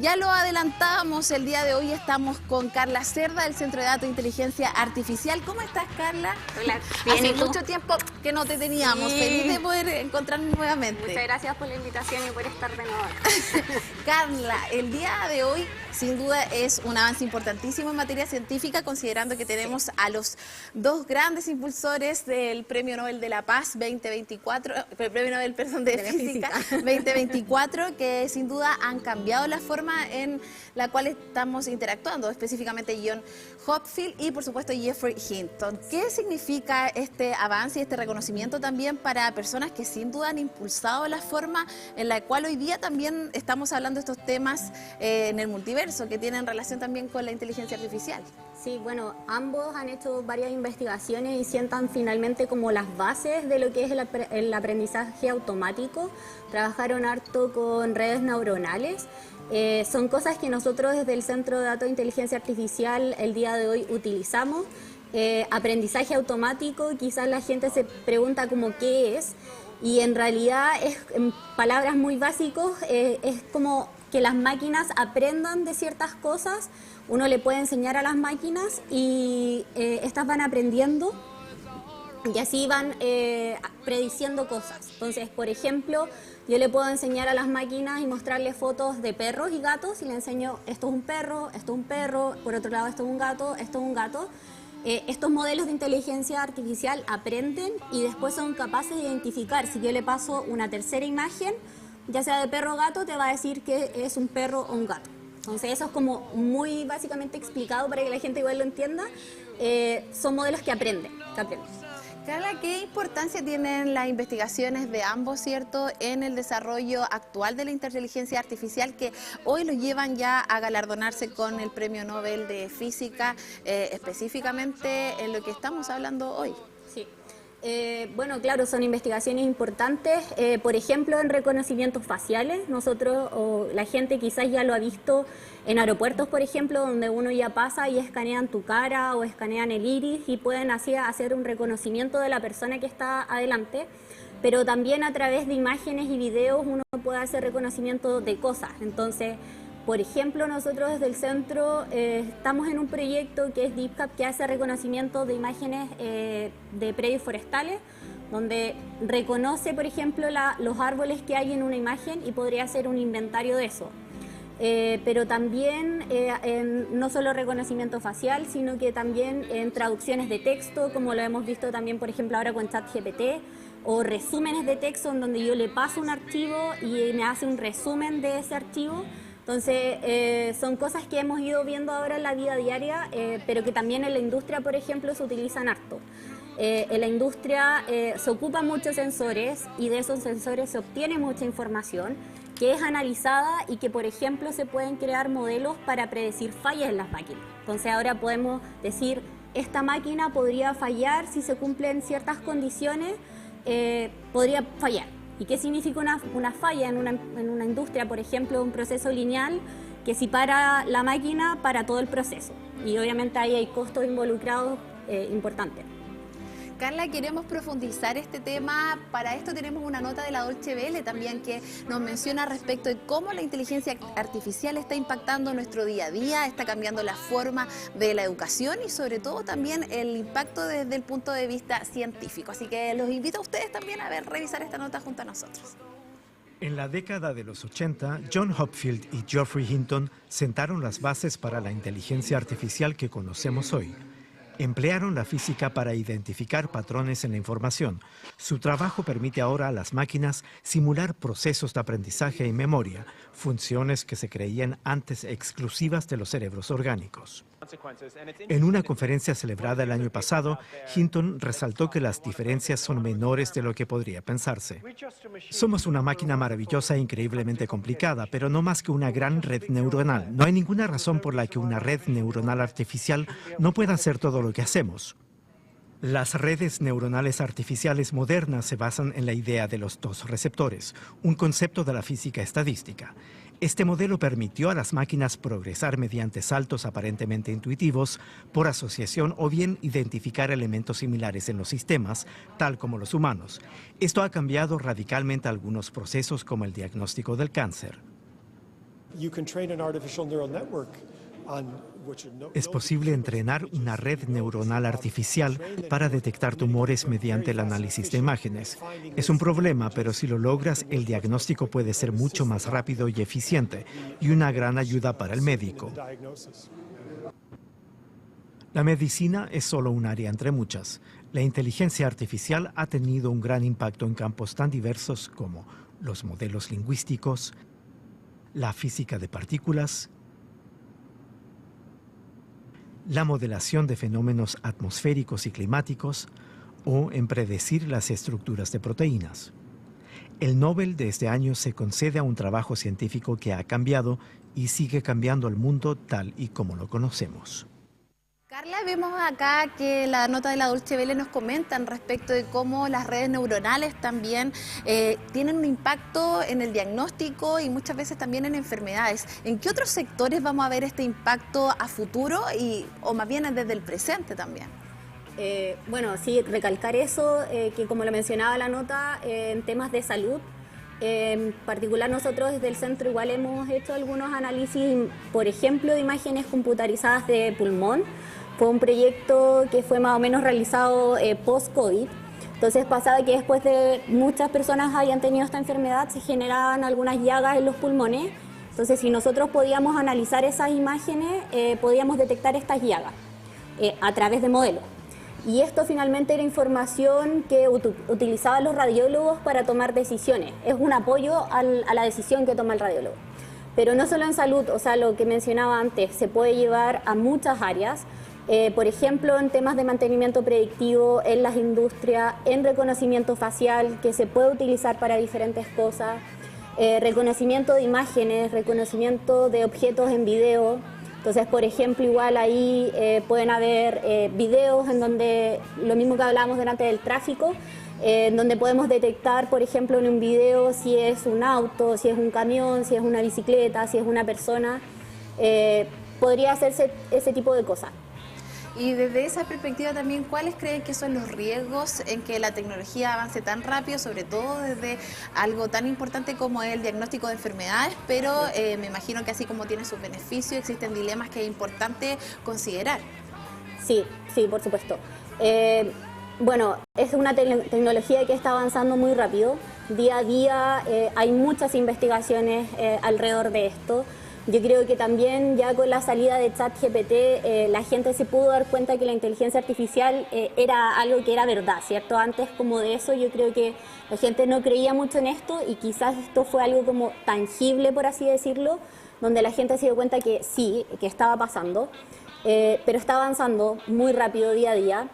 Ya lo adelantábamos, el día de hoy estamos con Carla Cerda del Centro de Datos e Inteligencia Artificial. ¿Cómo estás, Carla? Hola, bien, Hace mucho tiempo que no te teníamos, Sí. Feliz de poder encontrarnos nuevamente. Muchas gracias por la invitación y por estar de nuevo. Carla, el día de hoy sin duda es un avance importantísimo en materia científica, considerando que tenemos a los dos grandes impulsores del Premio Nobel de la Paz 2024, el Premio Nobel, perdón, de Física 2024, que sin duda han cambiado la forma en la cual estamos interactuando, específicamente John Hopfield y por supuesto Geoffrey Hinton. ¿Qué significa este avance y este reconocimiento también para personas que sin duda han impulsado la forma en la cual hoy día también estamos hablando de estos temas en el multiverso, que tienen relación también con la inteligencia artificial? Sí, bueno, ambos han hecho varias investigaciones y sientan finalmente como las bases de lo que es el aprendizaje automático. Trabajaron harto con redes neuronales. Son cosas que nosotros desde el Centro de Datos de Inteligencia Artificial el día de hoy utilizamos. Aprendizaje automático, quizás la gente se pregunta como qué es, y en realidad es, en palabras muy básicas, es como que las máquinas aprendan de ciertas cosas. Uno le puede enseñar a las máquinas y estas van aprendiendo y así van prediciendo cosas. Entonces, por ejemplo, yo le puedo enseñar a las máquinas y mostrarles fotos de perros y gatos y le enseño, esto es un perro, esto es un perro, por otro lado esto es un gato, esto es un gato. Estos modelos de inteligencia artificial aprenden y después son capaces de identificar. Si yo le paso una tercera imagen, ya sea de perro o gato, te va a decir que es un perro o un gato. Entonces eso es como muy básicamente explicado para que la gente igual lo entienda. Son modelos que aprenden. Carla, ¿qué importancia tienen las investigaciones de ambos, cierto, en el desarrollo actual de la inteligencia artificial, que hoy los llevan ya a galardonarse con el Premio Nobel de Física, específicamente en lo que estamos hablando hoy? Sí. Bueno, claro, son investigaciones importantes, por ejemplo, en reconocimientos faciales. Nosotros, o la gente quizás ya lo ha visto en aeropuertos, por ejemplo, donde uno ya pasa y escanean tu cara o escanean el iris y pueden así hacer un reconocimiento de la persona que está adelante. Pero también a través de imágenes y videos uno puede hacer reconocimiento de cosas. Entonces, por ejemplo, nosotros desde el centro estamos en un proyecto que es DeepCap, que hace reconocimiento de imágenes de predios forestales, donde reconoce, por ejemplo, los árboles que hay en una imagen y podría hacer un inventario de eso. Pero también no solo reconocimiento facial, sino que también en traducciones de texto, como lo hemos visto también, por ejemplo, ahora con ChatGPT, o resúmenes de texto en donde yo le paso un archivo y me hace un resumen de ese archivo. Entonces, son cosas que hemos ido viendo ahora en la vida diaria, pero que también en la industria, por ejemplo, se utilizan harto. En la industria se ocupan muchos sensores y de esos sensores se obtiene mucha información que es analizada y que, por ejemplo, se pueden crear modelos para predecir fallas en las máquinas. Entonces, ahora podemos decir, esta máquina podría fallar si se cumplen ciertas condiciones, podría fallar. ¿Y qué significa una falla en una industria, por ejemplo, un proceso lineal? Que si para la máquina, para todo el proceso. Y obviamente ahí hay costos involucrados importantes. Carla, queremos profundizar este tema. Para esto tenemos una nota de la Deutsche Welle también que nos menciona respecto de cómo la inteligencia artificial está impactando nuestro día a día, está cambiando la forma de la educación y sobre todo también el impacto desde el punto de vista científico. Así que los invito a ustedes también a revisar esta nota junto a nosotros. En la década de los 80, John Hopfield y Geoffrey Hinton sentaron las bases para la inteligencia artificial que conocemos hoy. Emplearon la física para identificar patrones en la información. Su trabajo permite ahora a las máquinas simular procesos de aprendizaje y memoria, funciones que se creían antes exclusivas de los cerebros orgánicos. En una conferencia celebrada el año pasado, Hinton resaltó que las diferencias son menores de lo que podría pensarse. Somos una máquina maravillosa e increíblemente complicada, pero no más que una gran red neuronal. No hay ninguna razón por la que una red neuronal artificial no pueda hacer todo lo que hacemos. Las redes neuronales artificiales modernas se basan en la idea de los dos receptores, un concepto de la física estadística. Este modelo permitió a las máquinas progresar mediante saltos aparentemente intuitivos por asociación o bien identificar elementos similares en los sistemas, tal como los humanos. Esto ha cambiado radicalmente algunos procesos como el diagnóstico del cáncer. Es posible entrenar una red neuronal artificial para detectar tumores mediante el análisis de imágenes. Es un problema, pero si lo logras, el diagnóstico puede ser mucho más rápido y eficiente y una gran ayuda para el médico. La medicina es solo un área entre muchas. La inteligencia artificial ha tenido un gran impacto en campos tan diversos como los modelos lingüísticos, la física de partículas, la modelación de fenómenos atmosféricos y climáticos o en predecir las estructuras de proteínas. El Nobel de este año se concede a un trabajo científico que ha cambiado y sigue cambiando el mundo tal y como lo conocemos. Carla, vemos acá que la nota de la Deutsche Welle nos comentan respecto de cómo las redes neuronales también tienen un impacto en el diagnóstico y muchas veces también en enfermedades. ¿En qué otros sectores vamos a ver este impacto a futuro o más bien desde el presente también? Bueno, sí, recalcar eso, que como lo mencionaba la nota, en temas de salud, en particular nosotros desde el centro igual hemos hecho algunos análisis, por ejemplo, de imágenes computarizadas de pulmón. Fue un proyecto que fue más o menos realizado post-COVID. Entonces pasaba que después de muchas personas hayan tenido esta enfermedad, se generaban algunas llagas en los pulmones. Entonces si nosotros podíamos analizar esas imágenes, podíamos detectar estas llagas a través de modelos. Y esto finalmente era información que utilizaban los radiólogos para tomar decisiones. Es un apoyo a la decisión que toma el radiólogo. Pero no solo en salud, o sea, lo que mencionaba antes, se puede llevar a muchas áreas. Por ejemplo, en temas de mantenimiento predictivo, en las industrias, en reconocimiento facial, que se puede utilizar para diferentes cosas, reconocimiento de imágenes, reconocimiento de objetos en video. Entonces, por ejemplo, igual ahí pueden haber videos en donde, lo mismo que hablábamos delante del tráfico, en donde podemos detectar, por ejemplo, en un video si es un auto, si es un camión, si es una bicicleta, si es una persona. Podría hacerse ese tipo de cosas. Y desde esa perspectiva también, ¿cuáles creen que son los riesgos en que la tecnología avance tan rápido, sobre todo desde algo tan importante como el diagnóstico de enfermedades? Pero me imagino que así como tiene sus beneficios, existen dilemas que es importante considerar. Sí, sí, por supuesto. Bueno, es una tecnología que está avanzando muy rápido. Día a día hay muchas investigaciones alrededor de esto. Yo creo que también ya con la salida de ChatGPT la gente se pudo dar cuenta que la inteligencia artificial era algo que era verdad, ¿cierto? Antes como de eso yo creo que la gente no creía mucho en esto y quizás esto fue algo como tangible, por así decirlo, donde la gente se dio cuenta que sí, que estaba pasando, pero está avanzando muy rápido día a día.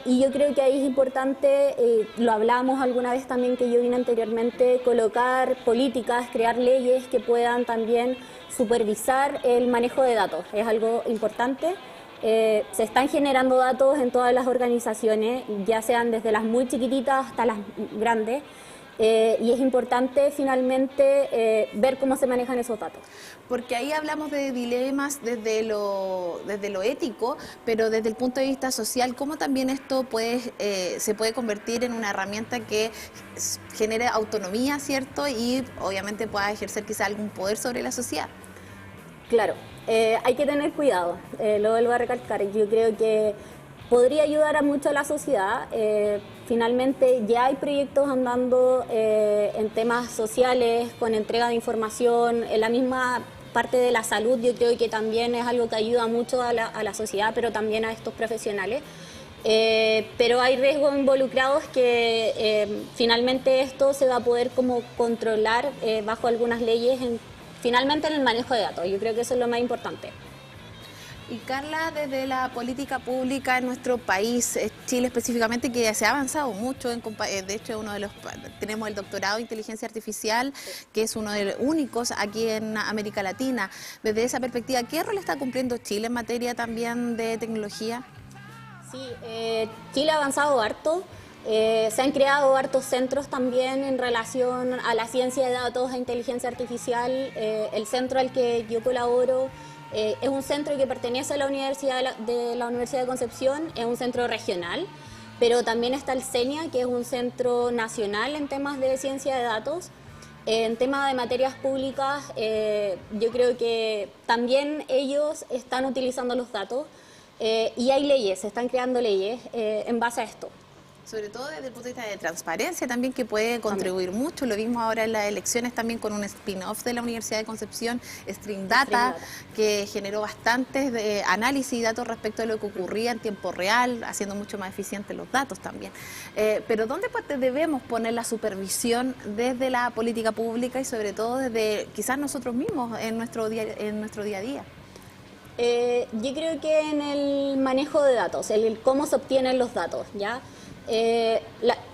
Y yo creo que ahí es importante, lo hablábamos alguna vez también que yo vine anteriormente, colocar políticas, crear leyes que puedan también supervisar el manejo de datos. Es algo importante. Se están generando datos en todas las organizaciones, ya sean desde las muy chiquititas hasta las grandes. Y es importante finalmente ver cómo se manejan esos datos. Porque ahí hablamos de dilemas desde lo ético, pero desde el punto de vista social, ¿cómo también esto se puede convertir en una herramienta que genere autonomía, ¿cierto? Y obviamente pueda ejercer quizá algún poder sobre la sociedad. Claro, hay que tener cuidado, lo vuelvo a recalcar. Yo creo que podría ayudar a mucho a la sociedad. Finalmente ya hay proyectos andando en temas sociales, con entrega de información, en la misma parte de la salud. Yo creo que también es algo que ayuda mucho a la sociedad, pero también a estos profesionales. Pero hay riesgos involucrados que finalmente esto se va a poder como controlar bajo algunas leyes, finalmente en el manejo de datos. Yo creo que eso es lo más importante. Y Carla, desde la política pública en nuestro país, Chile específicamente, que se ha avanzado mucho, de hecho tenemos el doctorado de inteligencia artificial, que es uno de los únicos aquí en América Latina. Desde esa perspectiva, ¿qué rol está cumpliendo Chile en materia también de tecnología? Sí, Chile ha avanzado harto. Se han creado hartos centros también en relación a la ciencia de datos e inteligencia artificial. El centro al que yo colaboro es un centro que pertenece a la Universidad de Concepción, es un centro regional, pero también está el CENIA, que es un centro nacional en temas de ciencia de datos. En tema de materias públicas, yo creo que también ellos están utilizando los datos y hay leyes, se están creando leyes en base a esto. Sobre todo desde el punto de vista de transparencia también, que puede contribuir mucho. Lo vimos ahora en las elecciones también con un spin-off de la Universidad de Concepción, Stream Data, que generó bastantes análisis y datos respecto a lo que ocurría en tiempo real, haciendo mucho más eficientes los datos también. Pero ¿dónde debemos poner la supervisión desde la política pública y sobre todo desde quizás nosotros mismos en nuestro día a día? Yo creo que en el manejo de datos, el cómo se obtienen los datos, ¿ya?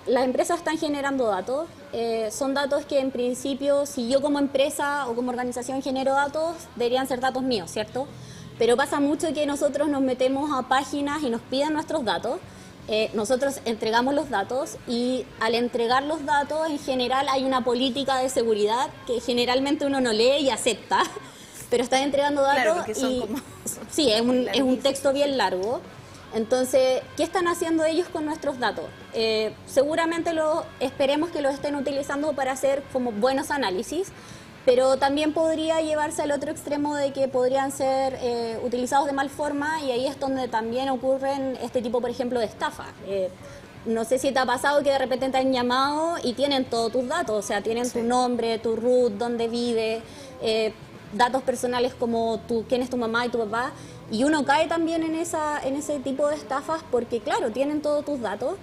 Las empresas están generando datos, son datos que en principio, si yo como empresa o como organización genero datos, deberían ser datos míos, ¿cierto? Pero pasa mucho que nosotros nos metemos a páginas y nos piden nuestros datos, nosotros entregamos los datos y al entregar los datos en general hay una política de seguridad que generalmente uno no lee y acepta, pero están entregando datos, claro, porque son como... Sí, es un texto bien largo. Entonces, ¿qué están haciendo ellos con nuestros datos? Seguramente esperemos que los estén utilizando para hacer como buenos análisis, pero también podría llevarse al otro extremo de que podrían ser utilizados de mal forma y ahí es donde también ocurren este tipo, por ejemplo, de estafa. No sé si te ha pasado que de repente te han llamado y tienen todos tus datos, o sea, tienen tu nombre, tu root, dónde vive, datos personales como quién es tu mamá y tu papá. Y uno cae también en ese tipo de estafas porque, claro, tienen todos tus datos.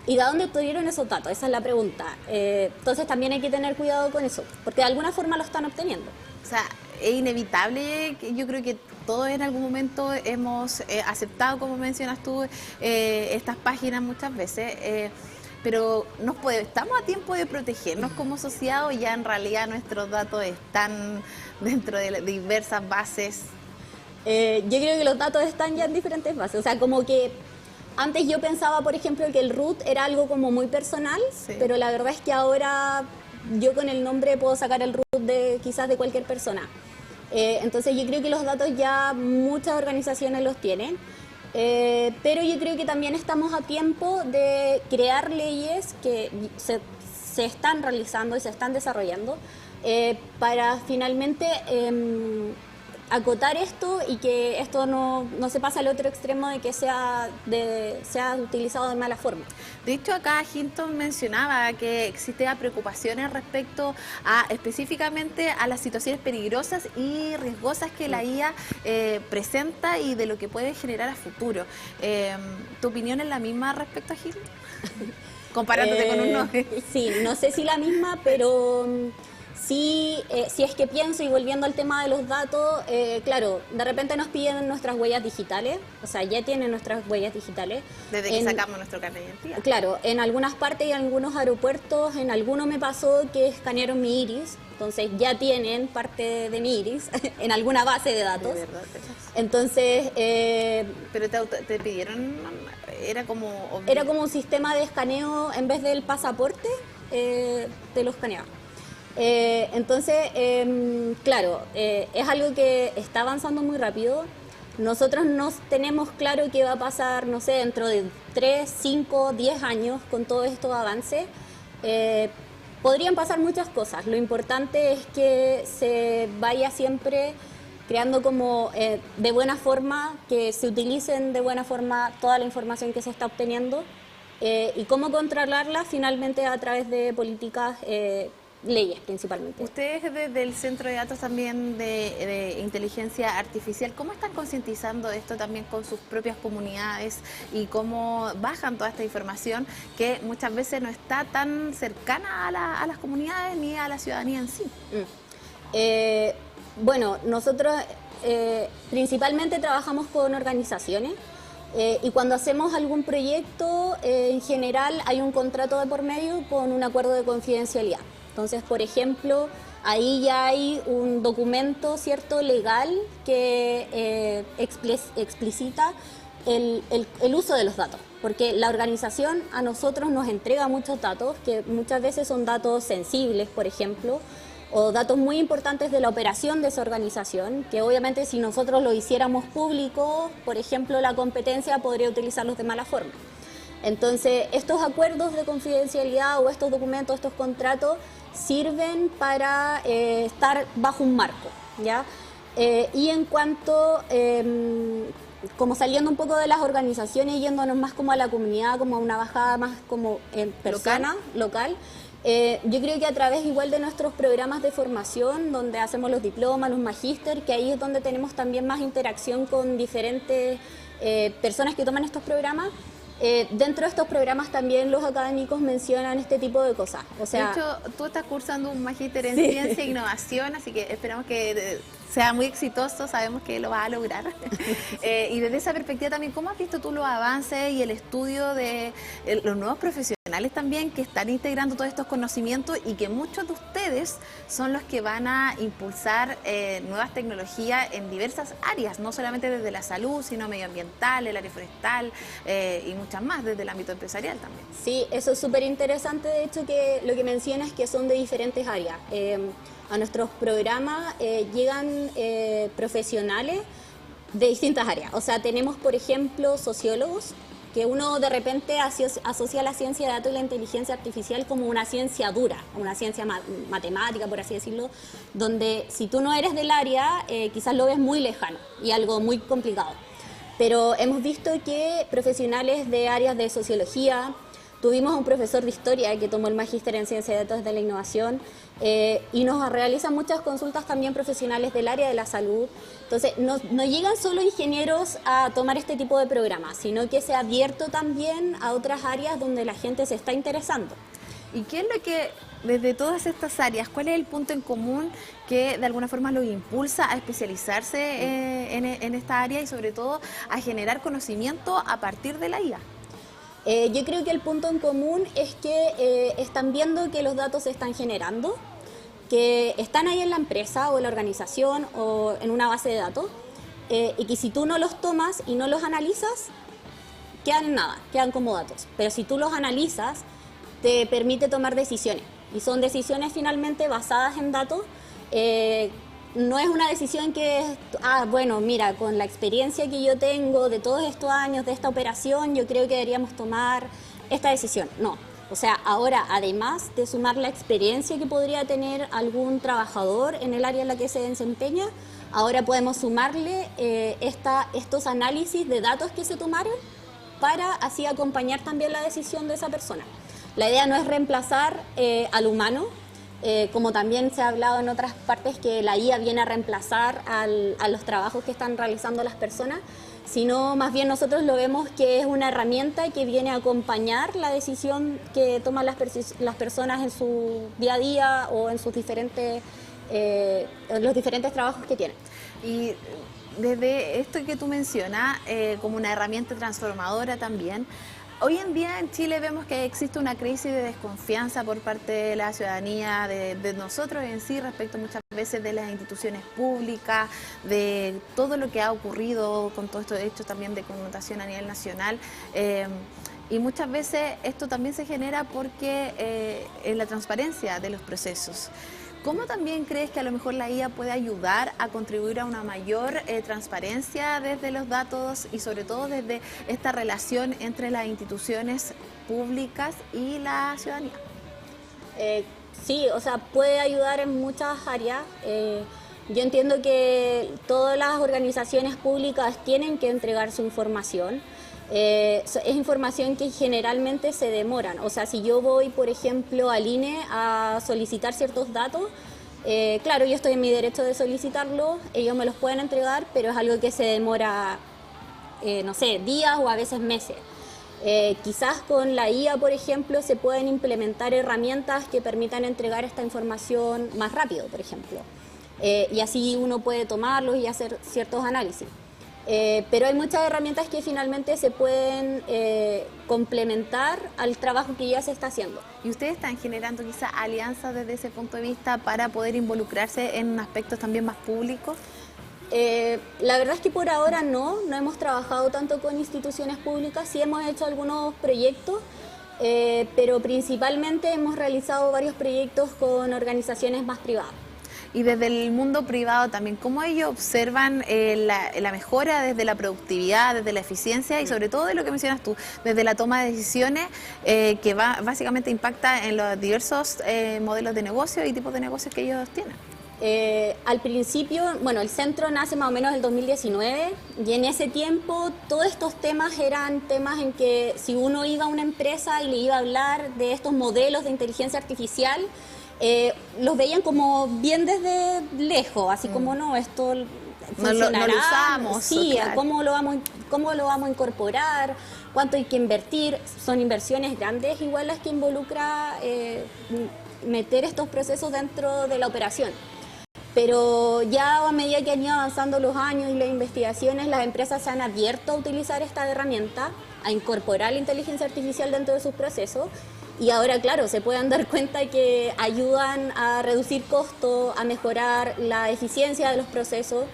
¿Y de dónde obtuvieron esos datos? Esa es la pregunta. Entonces también hay que tener cuidado con eso, porque de alguna forma lo están obteniendo. O sea, es inevitable, yo creo que todos en algún momento hemos aceptado, como mencionas tú, estas páginas muchas veces. Pero estamos a tiempo de protegernos como sociedad o ya en realidad nuestros datos están dentro de diversas bases. Yo creo que los datos están ya en diferentes bases, o sea, como que antes yo pensaba, por ejemplo, que el root era algo como muy personal, sí, pero la verdad es que ahora yo con el nombre puedo sacar el root quizás de cualquier persona. Entonces yo creo que los datos ya muchas organizaciones los tienen, pero yo creo que también estamos a tiempo de crear leyes que se están realizando y se están desarrollando para finalmente acotar esto y que esto no se pase al otro extremo de que sea utilizado de mala forma. De hecho, acá Hinton mencionaba que existen preocupaciones respecto a específicamente a las situaciones peligrosas y riesgosas que la IA presenta y de lo que puede generar a futuro. ¿Tu opinión es la misma respecto a Hinton? Comparándote con un nombre. Sí, no sé si la misma, pero... Sí, si es que pienso, y volviendo al tema de los datos, claro, de repente nos piden nuestras huellas digitales, o sea, ya tienen nuestras huellas digitales. Desde que sacamos nuestro carnet de identidad. Claro, en algunas partes y en algunos aeropuertos, en algunos me pasó que escanearon mi iris, entonces ya tienen parte de mi iris en alguna base de datos. De verdad, entonces... Pero te pidieron, era como un sistema de escaneo, en vez del pasaporte, te lo escaneaba. Entonces, claro, es algo que está avanzando muy rápido. Nosotros no tenemos claro qué va a pasar, no sé, dentro de 3, 5, 10 años con todos estos avances. Podrían pasar muchas cosas. Lo importante es que se vaya siempre creando como de buena forma, que se utilicen de buena forma toda la información que se está obteniendo y cómo controlarla finalmente a través de políticas leyes principalmente. Ustedes desde el Centro de Datos también de Inteligencia Artificial, ¿cómo están concientizando esto también con sus propias comunidades y cómo bajan toda esta información que muchas veces no está tan cercana a las comunidades ni a la ciudadanía en sí? Bueno, nosotros principalmente trabajamos con organizaciones y cuando hacemos algún proyecto, en general hay un contrato de por medio con un acuerdo de confidencialidad. Entonces, por ejemplo, ahí ya hay un documento, ¿cierto?, legal que explicita el uso de los datos, porque la organización a nosotros nos entrega muchos datos, que muchas veces son datos sensibles, por ejemplo, o datos muy importantes de la operación de esa organización, que obviamente si nosotros lo hiciéramos público, por ejemplo, la competencia podría utilizarlos de mala forma. Entonces, estos acuerdos de confidencialidad o estos documentos, estos contratos, sirven para estar bajo un marco, ¿ya? Y en cuanto, como saliendo un poco de las organizaciones, yéndonos más como a la comunidad, como a una bajada más como en persona, local, yo creo que a través igual de nuestros programas de formación, donde hacemos los diplomas, los magíster, que ahí es donde tenemos también más interacción con diferentes personas que toman estos programas. Dentro de estos programas también los académicos mencionan este tipo de cosas. O sea, de hecho, tú estás cursando un magíster en ciencia e innovación, así que esperamos que sea muy exitoso, sabemos que lo vas a lograr. Y desde esa perspectiva también, ¿cómo has visto tú los avances y el estudio de los nuevos profesionales también que están integrando todos estos conocimientos y que muchos de ustedes son los que van a impulsar nuevas tecnologías en diversas áreas, no solamente desde la salud, sino medioambiental, el área forestal y muchas más, desde el ámbito empresarial también? Sí, eso es súper interesante, de hecho, que lo que mencionas es que son de diferentes áreas. A nuestros programas llegan profesionales de distintas áreas. O sea, tenemos, por ejemplo, sociólogos, que uno de repente asocia la ciencia de datos y la inteligencia artificial como una ciencia dura, una ciencia matemática, por así decirlo, donde si tú no eres del área, quizás lo ves muy lejano y algo muy complicado. Pero hemos visto que profesionales de áreas de sociología, tuvimos un profesor de historia que tomó el magíster en ciencia de datos de la innovación y nos realizan muchas consultas también profesionales del área de la salud. Entonces, no llegan solo ingenieros a tomar este tipo de programas, sino que se ha abierto también a otras áreas donde la gente se está interesando. ¿Y qué es lo que, desde todas estas áreas, cuál es el punto en común que de alguna forma los impulsa a especializarse en esta área y sobre todo a generar conocimiento a partir de la IA? Yo creo que el punto en común es que están viendo que los datos se están generando, que están ahí en la empresa o en la organización o en una base de datos, y que si tú no los tomas y no los analizas, quedan en nada, quedan como datos. Pero si tú los analizas, te permite tomar decisiones, y son decisiones finalmente basadas en datos. No es una decisión que es, bueno, mira, con la experiencia que yo tengo de todos estos años de esta operación, yo creo que deberíamos tomar esta decisión. No, o sea, ahora, además de sumar la experiencia que podría tener algún trabajador en el área en la que se desempeña, ahora podemos sumarle estos análisis de datos que se tomaron para así acompañar también la decisión de esa persona. La idea no es reemplazar al humano, como también se ha hablado en otras partes que la IA viene a reemplazar a los trabajos que están realizando las personas, sino más bien nosotros lo vemos que es una herramienta que viene a acompañar la decisión que toman las personas en su día a día o en sus los diferentes trabajos que tienen. Y desde esto que tú mencionas, como una herramienta transformadora también, hoy en día en Chile vemos que existe una crisis de desconfianza por parte de la ciudadanía, de nosotros en sí, respecto muchas veces de las instituciones públicas, de todo lo que ha ocurrido con todos estos hechos también de connotación a nivel nacional. Y muchas veces esto también se genera porque en la transparencia de los procesos. ¿Cómo también crees que a lo mejor la IA puede ayudar a contribuir a una mayor transparencia desde los datos y sobre todo desde esta relación entre las instituciones públicas y la ciudadanía? Sí, o sea, puede ayudar en muchas áreas. Yo entiendo que todas las organizaciones públicas tienen que entregar su información. Es información que generalmente se demoran. O sea, si yo voy, por ejemplo, al INE a solicitar ciertos datos, claro, yo estoy en mi derecho de solicitarlos, ellos me los pueden entregar, pero es algo que se demora, no sé, días o a veces meses. Quizás con la IA, por ejemplo, se pueden implementar herramientas que permitan entregar esta información más rápido, por ejemplo. Y así uno puede tomarlos y hacer ciertos análisis. Pero hay muchas herramientas que finalmente se pueden complementar al trabajo que ya se está haciendo. ¿Y ustedes están generando quizás alianzas desde ese punto de vista para poder involucrarse en aspectos también más públicos? La verdad es que por ahora no hemos trabajado tanto con instituciones públicas, sí hemos hecho algunos proyectos, pero principalmente hemos realizado varios proyectos con organizaciones más privadas. Y desde el mundo privado también, ¿cómo ellos observan la mejora desde la productividad, desde la eficiencia y sobre todo de lo que mencionas tú, desde la toma de decisiones que básicamente impacta en los diversos modelos de negocio y tipos de negocios que ellos tienen? Al principio, bueno, el centro nace más o menos en el 2019 y en ese tiempo todos estos temas eran temas en que si uno iba a una empresa y le iba a hablar de estos modelos de inteligencia artificial, los veían como bien desde lejos, así como no, esto funcionará, no lo usamos. Sí, claro. ¿cómo lo vamos a incorporar? ¿Cuánto hay que invertir? Son inversiones grandes, igual las que involucra meter estos procesos dentro de la operación. Pero ya a medida que han ido avanzando los años y las investigaciones, las empresas se han abierto a utilizar esta herramienta, a incorporar la inteligencia artificial dentro de sus procesos. Y ahora, claro, se pueden dar cuenta que ayudan a reducir costos, a mejorar la eficiencia de los procesos.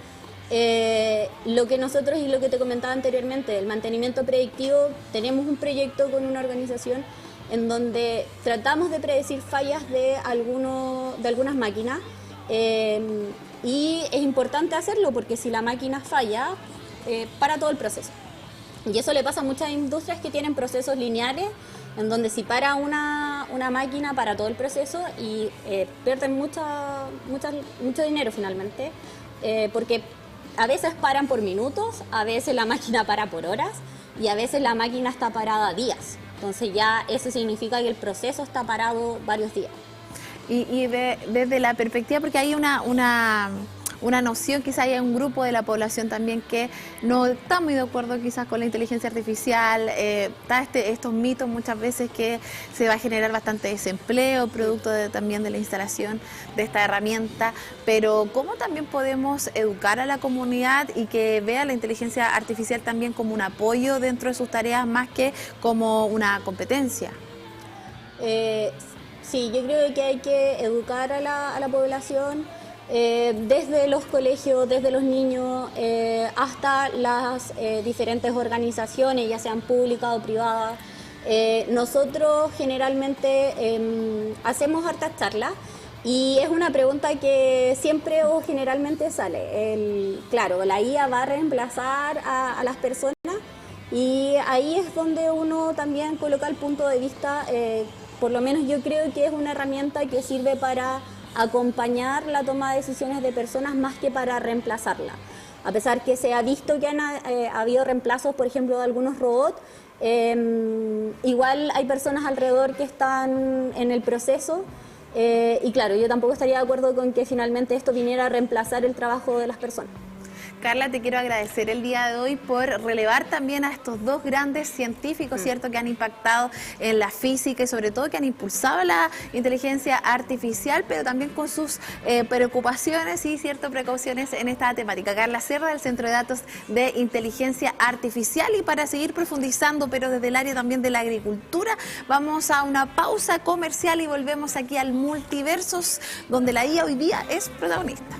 Lo que nosotros y lo que te comentaba anteriormente, el mantenimiento predictivo, tenemos un proyecto con una organización en donde tratamos de predecir fallas de algunas máquinas. Y es importante hacerlo porque si la máquina falla, para todo el proceso. Y eso le pasa a muchas industrias que tienen procesos lineales, en donde si para una máquina para todo el proceso y pierden mucho dinero finalmente, porque a veces paran por minutos, a veces la máquina para por horas y a veces la máquina está parada días. Entonces ya eso significa que el proceso está parado varios días. Y desde la perspectiva, porque hay una noción, quizás hay un grupo de la población también que no está muy de acuerdo quizás con la inteligencia artificial, está estos mitos muchas veces que se va a generar bastante desempleo, producto también de la instalación de esta herramienta, pero ¿cómo también podemos educar a la comunidad y que vea la inteligencia artificial también como un apoyo dentro de sus tareas más que como una competencia? Sí, yo creo que hay que educar a la población desde los colegios, desde los niños, hasta las diferentes organizaciones, ya sean públicas o privadas. Nosotros generalmente hacemos hartas charlas y es una pregunta que siempre o generalmente sale. Claro, la IA va a reemplazar a las personas y ahí es donde uno también coloca el punto de vista. Por lo menos yo creo que es una herramienta que sirve para acompañar la toma de decisiones de personas más que para reemplazarla. A pesar que se ha visto que ha habido reemplazos, por ejemplo, de algunos robots, igual hay personas alrededor que están en el proceso y claro, yo tampoco estaría de acuerdo con que finalmente esto viniera a reemplazar el trabajo de las personas. Carla, te quiero agradecer el día de hoy por relevar también a estos dos grandes científicos, ¿cierto?, que han impactado en la física y sobre todo que han impulsado la inteligencia artificial, pero también con sus preocupaciones y ciertas precauciones en esta temática. Carla Serra, del Centro de Datos de Inteligencia Artificial. Y para seguir profundizando, pero desde el área también de la agricultura, vamos a una pausa comercial y volvemos aquí al Multiversos, donde la IA hoy día es protagonista.